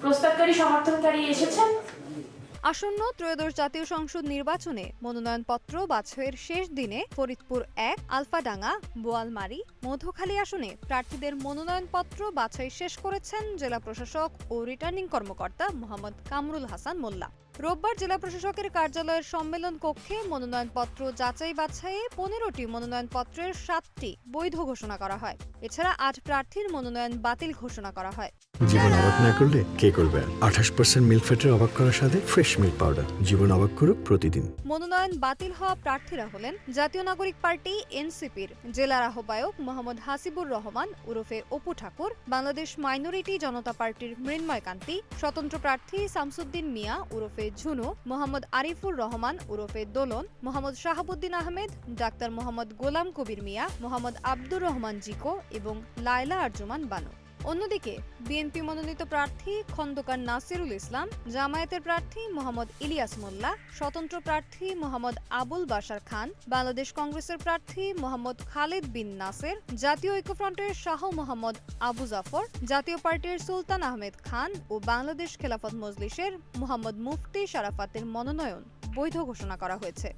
প্রস্তাবকারী সমর্থনকারী এসেছেন। আসন্ন ত্রয়োদশ জাতীয় সংসদ নির্বাচনে মনোনয়নপত্র বাছাইয়ের শেষ দিনে ফরিদপুর ১, আলফাডাঙ্গা, বোয়ালমারী, মধুখালী আসনে প্রার্থীদের মনোনয়নপত্র বাছাই শেষ করেছেন জেলা প্রশাসক ও রিটার্নিং কর্মকর্তা মোহাম্মদ কামরুল হাসান মোল্লা। রোববার জেলা প্রশাসকের কার্যালয়ের সম্মেলন কক্ষে মনোনয়নপত্র যাচাই বাছাইয়ে ১৫টি মনোনয়নপত্রের ৭টি বৈধ ঘোষণা করা হয়। এছাড়া ৮ প্রার্থীর মনোনয়ন বাতিল ঘোষণা করা হয়। জীবন অবাক না করলে কে করবে? 28% মিল্ক ফ্যাটের অবাক করার সাথে ফ্রেশ মিল্ক পাউডার। জীবন অবাক করুক প্রতিদিন। মনোনয়ন বাতিল হওয়া প্রার্থীরা হলেন জাতীয় নাগরিক পার্টি এনসিপির জেলার আহ্বায়ক মোহাম্মদ হাসিবুর রহমান ওরফে অপু ঠাকুর, বাংলাদেশ মাইনরিটি জনতা পার্টির মৃন্ময় কান্তি, স্বতন্ত্র প্রার্থী শামসুদ্দিন মিয়া ওরফে ঝুনু, মোহাম্মদ আরিফুর রহমান ওরফে দোলন, মোহাম্মদ শাহাবুদ্দিন আহমেদ, ডাক্তার মোহাম্মদ গোলাম কবির মিয়া, মোহাম্মদ আব্দুর রহমান জিকো এবং লায়লা আরজুমান বানু। অন্যদিকে বিএনপি মনোনীত প্রার্থী খন্দকার নাসিরুল ইসলাম, জামায়াতের প্রার্থী মোহাম্মদ ইলিয়াস মোল্লা, স্বতন্ত্র প্রার্থী মোহাম্মদ আবুল বাশার খান, বাংলাদেশ কংগ্রেসের প্রার্থী মোহাম্মদ খালেদ বিন নাসের, জাতীয় ঐক্যফ্রন্টের শাহ মোহাম্মদ আবু জাফর, জাতীয় পার্টির সুলতান আহমেদ খান ও বাংলাদেশ খেলাফত মজলিসের মোহাম্মদ মুফতি শারাফাতের মনোনয়ন বৈধ ঘোষণা করা হয়েছে।